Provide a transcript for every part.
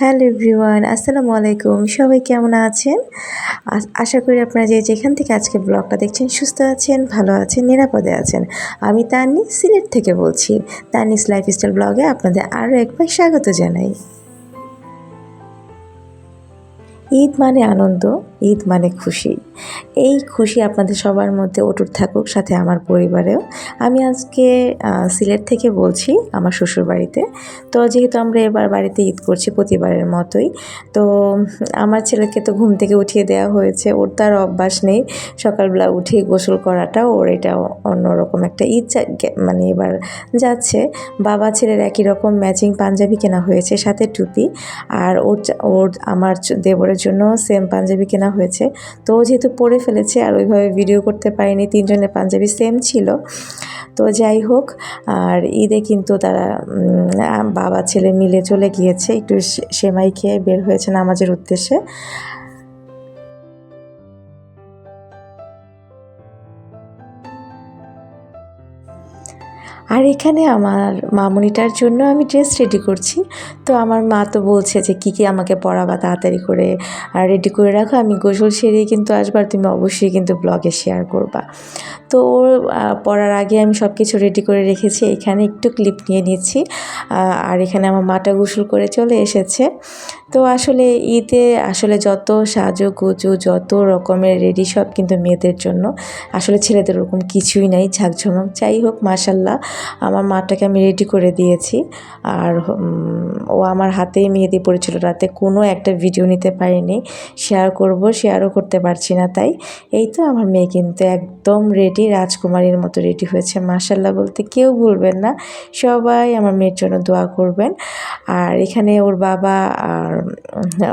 Hello everyone, আসসালামু আলাইকুম। সবাই কেমন আছেন? আশা করি আপনারা যে যেখান থেকে আজকে ব্লগটা দেখছেন সুস্থ আছেন, ভালো আছেন, নিরাপদে আছেন। আমি তান্নি সিলেট থেকে বলছি। তান্নিস লাইফস্টাইল ব্লগে আপনাদের আরও একবার স্বাগত জানাই। ঈদ মানে আনন্দ, ঈদ মানে খুশি। এই খুশি আপনাদের সবার মধ্যে অটুট থাকুক, সাথে আমার পরিবারেও। আমি আজকে সিলেট থেকে বলছি, আমার শ্বশুরবাড়িতে। তো যেহেতু আমরা এবার বাড়িতে ঈদ করছি প্রতিবারের মতোই, তো আমার ছেলেকে তো ঘুম থেকে উঠিয়ে দেওয়া হয়েছে। ওর তো আর অভ্যাস নেই সকালবেলা উঠেই গোসল করাটা, ওর এটা অন্যরকম একটা ঈদ মানে এবার যাচ্ছে। বাবা ছেলের একই রকম ম্যাচিং পাঞ্জাবি কেনা হয়েছে, সাথে টুপি। আর ওর আমার দেবরের জন্য সেম পাঞ্জাবি কেনা হয়েছে। তো ও যেহেতু পরে ফেলেছে আর ওইভাবে ভিডিও করতে পারিনি, তিনজনের পাঞ্জাবি সেম ছিল। তো যাই হোক, আর ঈদে কিন্তু তারা বাবা ছেলে মিলে চলে গিয়েছে, একটু সেমাই খেয়ে বের হয়েছে নামাজের উদ্দেশ্যে। আর এখানে আমার মামুনিটার জন্য আমি ড্রেস রেডি করছি। তো আমার মা তো বলছে যে কী কী আমাকে পরাবা, তাড়াতাড়ি করে রেডি করে রাখো, আমি গোসল সেরেই কিন্তু আসবার, তুমি অবশ্যই কিন্তু ব্লগে শেয়ার করবা। তো ওর পড়ার আগে আমি সব কিছু রেডি করে রেখেছি। এখানে একটু ক্লিপ নিয়ে নিচ্ছি। আর এখানে আমার মাটা গোসল করে চলে এসেছে। তো আসলে ঈদে আসলে যত সাজুগুজু, যত রকমের রেডি, সব কিন্তু মেয়েদের জন্য। আসলে ছেলেদের ওরকম কিছুই নাই ঝাঁকঝমক। যাই হোক, মাশাল্লাহ আমার মাটাকে আমি রেডি করে দিয়েছি। আর ও আমার হাতেই মেহেদি পড়েছিল রাতে, কোনো একটা ভিডিও নিতে পারিনি, শেয়ারও করতে পারছি না। তাই এই তো আমার মেয়ে কিন্তু একদম রেডি, রাজকুমারীর মতো রেডি হয়েছে। মাশাল্লাহ বলতে কেউ ভুলবেন না, সবাই আমার মেয়ের জন্য দোয়া করবেন। আর এখানে ওর বাবা আর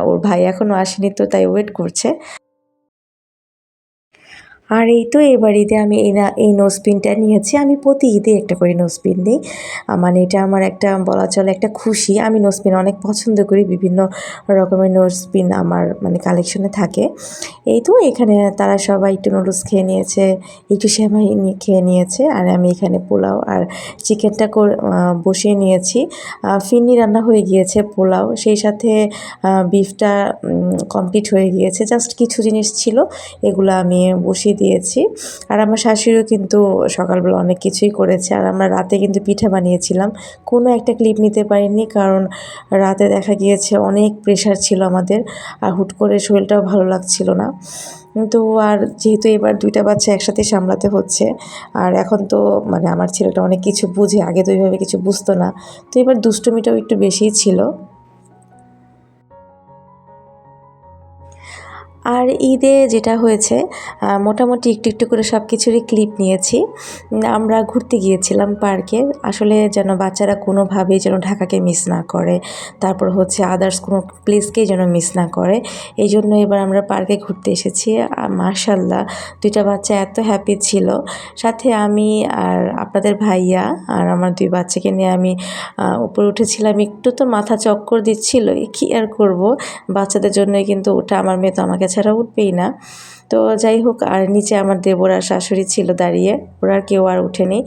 ওর ভাই এখনও আসেনি, তো তাই ওয়েট করছে। আর এই তো এবার ঈদে আমি এই নোজপিনটা নিয়েছি। আমি প্রতি ঈদে একটা করে নোজপিন নিই। মানে এটা আমার একটা বলা চলে একটা খুশি। আমি নোজপিন অনেক পছন্দ করি, বিভিন্ন রকমের নোজপিন আমার মানে কালেকশনে থাকে। এই তো এখানে তারা সবাই একটু নুডলস খেয়ে নিয়েছে, একটু সেমাই খেয়ে নিয়েছে। আর আমি এখানে পোলাও আর চিকেনটা বসিয়ে নিয়েছি। ফিরনি রান্না হয়ে গিয়েছে, পোলাও সেই সাথে বিফটা কমপ্লিট হয়ে গিয়েছে। জাস্ট কিছু জিনিস ছিল, এগুলো আমি বসিয়ে দিয়েছি। আর আমার শাশুড়িও কিন্তু সকালবেলা অনেক কিছুই করেছে। আর আমরা রাতে কিন্তু পিঠা বানিয়েছিলাম, কোনো একটা ক্লিপ নিতে পারিনি, কারণ রাতে দেখা গিয়েছে অনেক প্রেশার ছিল আমাদের, আর হুট করে শরীরটাও ভালো লাগছিল না। তো আর যেহেতু এবার 2টা বাচ্চা একসাথে সামলাতে হচ্ছে, আর এখন তো মানে আমার ছেলেটা অনেক কিছু বুঝে, আগে তো ওইভাবে কিছু বুঝতো না। তো এবার দুষ্টুমিটাও একটু বেশিই ছিল। আর ঈদে যেটা হয়েছে, মোটামুটি একটু একটু করে সব কিছুরই ক্লিপ নিয়েছি। আমরা ঘুরতে গিয়েছিলাম পার্কে। আসলে যেন বাচ্চারা কোনোভাবেই যেন ঢাকাকে মিস না করে, তারপর হচ্ছে আদার্স কোনো প্লেসকেই যেন মিস না করে। এই জন্য এবার আমরা পার্কে ঘুরতে এসেছি। মাশাল্লাহ 2টা বাচ্চা এত হ্যাপি ছিল। সাথে আমি আর আপনাদের ভাইয়া আর আমার 2 বাচ্চাকে নিয়ে আমি উপরে উঠেছিলাম। একটু তো মাথা চক্কর দিচ্ছিল, কী আর করব, বাচ্চাদের জন্যই কিন্তু ওঠা। আমার মেয়ে তো আমাকে ছাড়া উঠবেই না। তো যাই হোক, আর নিচে আমার দেবর আর শাশুড়ি ছিল দাঁড়িয়ে, ওরা কেউ আর ওঠেনি।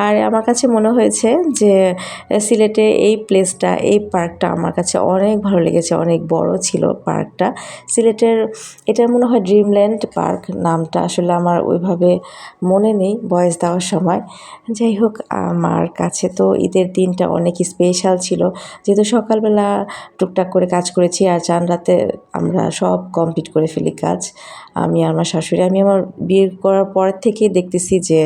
আর আমার কাছে মনে হয়েছে যে সিলেটে এই প্লেসটা, এই পার্কটা আমার কাছে অনেক ভালো লেগেছে। অনেক বড় ছিল পার্কটা। সিলেটের এটা মনে হয় ড্রিমল্যান্ড পার্ক নামটা, আসলে আমার ওইভাবে মনে নেই ভয়েস দেওয়ার সময়। যাই হোক, আমার কাছে তো ঈদের দিনটা অনেক স্পেশাল ছিল, যেহেতু সকালবেলা টুকটাক করে কাজ করেছি, আর চান রাতে আমরা সব কমপ্লিট করে ফেলি কাজ। আমি আর আমার শাশুড়ি, আমি আমার বিয়ে করার পর থেকেই দেখতেছি যে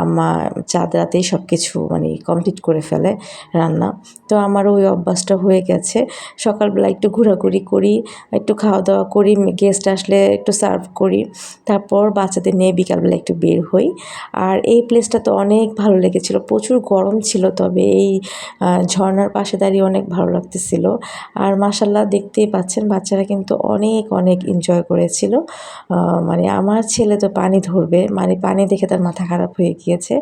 আমার চাঁদ রাতেই সব কিছু মানে কমপ্লিট করে ফেলে রান্না। তো আমারও ওই অভ্যাসটা হয়ে গেছে। সকালবেলা একটু ঘোরাঘুরি করি, একটু খাওয়া দাওয়া করি, গেস্ট আসলে একটু সার্ভ করি, তারপর বাচ্চাদের নিয়ে বিকালবেলা একটু বের হই। আর এই প্লেসটা তো অনেক ভালো লেগেছিল। প্রচুর গরম ছিল, তবে এই ঝর্নার পাশে দাঁড়িয়ে অনেক ভালো লাগতেছিল। আর মাশাল্লাহ দেখতেই পাচ্ছেন বাচ্চারা কিন্তু অনেক অনেক এনজয় এনজয় করেছিল। মানে আমার ছেলে তো পানি ধরবে, মানে পানি দেখে তার মাথা খারাপ হয়ে গিয়েছে।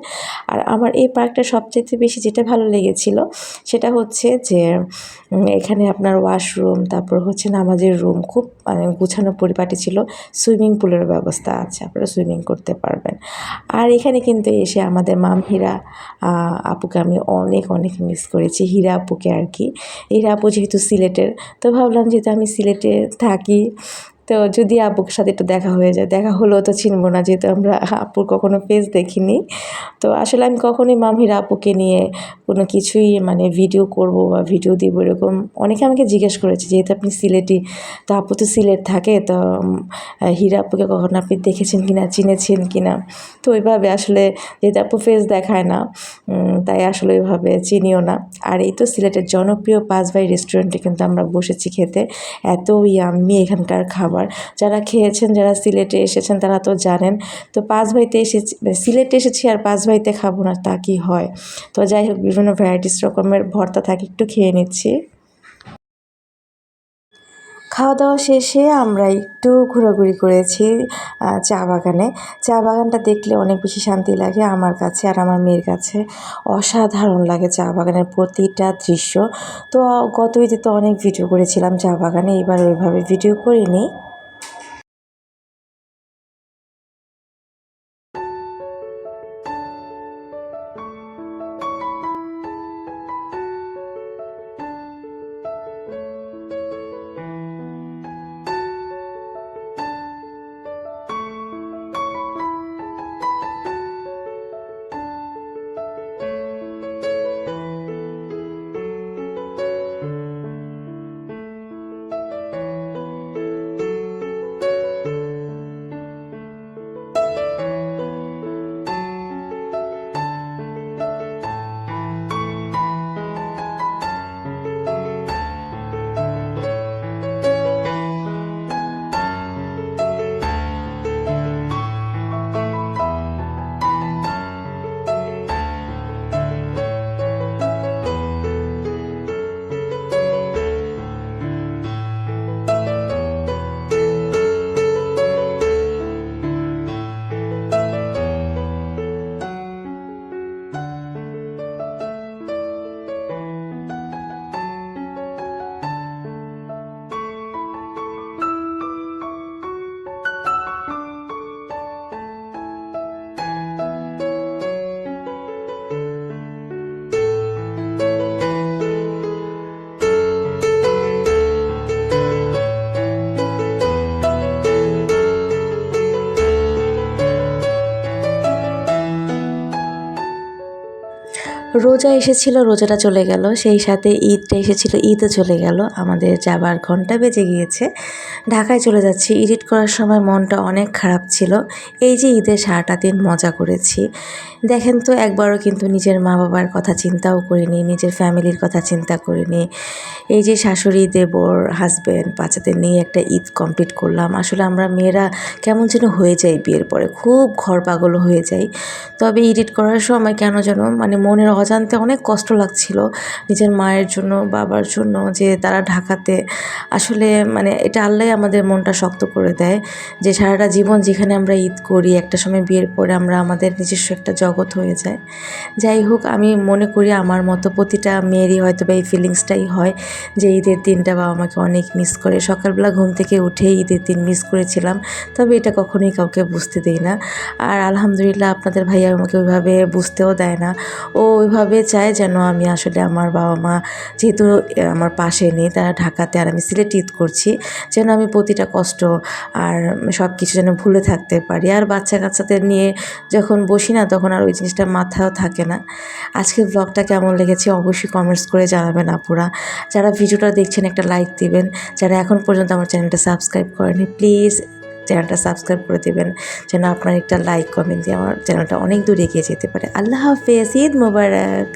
আর আমার এই পার্কটা সবচাইতে বেশি যেটা ভালো লেগেছিল সেটা হচ্ছে যে এখানে আপনার ওয়াশরুম, তারপর হচ্ছে নামাজের রুম খুব মানে গুছানো পরিপাটি ছিল। সুইমিং পুলের ব্যবস্থা আছে, আপনারা সুইমিং করতে পারবেন। আর এখানে কিন্তু এসে আমাদের মাম হীরা আপুকে আমি অনেক অনেক মিস করেছি, হীরা আপুকে আর কি। হীরা আপু যেহেতু সিলেটের, তো ভাবলাম যেহেতু আমি সিলেটে থাকি, তো যদি আপুর সাথে একটু দেখা হয়ে যায়, দেখা হলেও তো চিনবো না যেহেতু আমরা আপুর কখনো ফেস দেখিনি। তো আসলে আমি কখনোই মামহির আপুকে নিয়ে কোনো কিছুই মানে ভিডিও করব বা ভিডিও দিব এরকম অনেকে আমাকে জিজ্ঞেস করেছে, যেহেতু আপনি সিলেটি, তো আপু তো সিলেট থাকে, তো হীরা আপুকে কখনো আপনি দেখেছেন কিনা, চিনেছেন কিনা। তো ওইভাবে আসলে যেহেতু আপু ফেস দেখায় না, তাই আসলে ওইভাবে চিনিও না। আর এই তো সিলেটের জনপ্রিয় পাঁচ ভাই রেস্টুরেন্টে কিন্তু আমরা বসেছি খেতে। এত ইয়াম্মি এখানকার খাবার, যারা খেয়েছেন, যারা সিলেটে এসেছেন তারা তো জানেন। তো পাঁচ ভাইতে এসেছি, সিলেটে এসেছি আর পাঁচ ভাইতে খাবো না তা কি হয়। তো যাই হোক, বিভিন্ন ভ্যারাইটিস রকমের ভর্তা থাকে, একটু খেয়ে নিচ্ছি। খাওয়া দাওয়া শেষে আমরা একটু ঘোরাঘুরি করেছি চা বাগানে। চা বাগানটা দেখলে অনেক বেশি শান্তি লাগে আমার কাছে আর আমার মেয়ের কাছে। অসাধারণ লাগে চা বাগানের প্রতিটা দৃশ্য। তো গত ঈদে তো অনেক ভিডিও করেছিলাম চা বাগানে, এবার ওইভাবে ভিডিও করিনি। রোজা এসেছিল, রোজাটা চলে গেল, সেই সাথে ঈদটা এসেছিল, ঈদও চলে গেল। আমাদের যাবার ঘন্টা বেজে গিয়েছে, ঢাকায় চলে যাচ্ছি। এডিট করার সময় মনটা অনেক খারাপ ছিল। এই যে ঈদের সারাটা দিন মজা করেছি, দেখেন তো একবারও কিন্তু নিজের মা বাবার কথা চিন্তাও করিনি, নিজের ফ্যামিলির কথা চিন্তা করিনি। এই যে শাশুড়ি, দেবর, হাজব্যান্ড, বাচ্চাদের নিয়ে একটা ঈদ কমপ্লিট করলাম। আসলে আমরা মেয়েরা কেমন যেন হয়ে যাই বিয়ের পরে, খুব ঘর পাগল হয়ে যাই। তবে এডিট করার সময় কেন যেন মানে মনের অজান্তে অনেক কষ্ট লাগছিল নিজের মায়ের জন্য, বাবার জন্য, যে তারা ঢাকাতে। আসলে মানে এটা আল্লাহই আমাদের মনটা শক্ত করে দেয়, যে সারাটা জীবন যেখানে আমরা ঈদ করি, একটা সময় বিয়ের পরে আমরা আমাদের নিজস্ব একটা জগৎ হয়ে যায়। যাই হোক, আমি মনে করি আমার মতো প্রতিটা মেয়েরই হয়তো বা এই ফিলিংসটাই হয় যে ঈদের দিনটা বাবা মাকে অনেক মিস করে। সকালবেলা ঘুম থেকে উঠেই ঈদের দিন মিস করেছিলাম, তবে এটা কখনোই কাউকে বুঝতে দেই না। আর আলহামদুলিল্লাহ আপনাদের ভাইয়া আমাকে ওইভাবে বুঝতেও দেয় না। ও ওইভাবে চায় যেন আমি আসলে আমার বাবা মা যেহেতু আমার পাশে নেই, তারা ঢাকাতে আর আমি সিলেটে ঈদ করছি, যেন আমি প্রতিটা কষ্ট আর সব কিছু যেন ভুলে থাকতে পারি। আর বাচ্চা কাচ্চাদের নিয়ে যখন বসি না, তখন আর ওই জিনিসটা মাথায়ও থাকে না। আজকের ব্লগটা কেমন লেগেছে অবশ্যই কমেন্টস করে জানাবেন আপুরা। যারা ভিডিওটা দেখছেন একটা লাইক দিবেন, যারা এখন পর্যন্ত আমার চ্যানেলটা সাবস্ক্রাইব করেনি প্লিজ চ্যানেলটা সাবস্ক্রাইব করে দেবেন, যেন আপনার একটা লাইক কমেন্ট দিয়ে আমার চ্যানেলটা অনেক দূর এগিয়ে যেতে পারে। আল্লাহ হাফেজ, ঈদ মোবারক।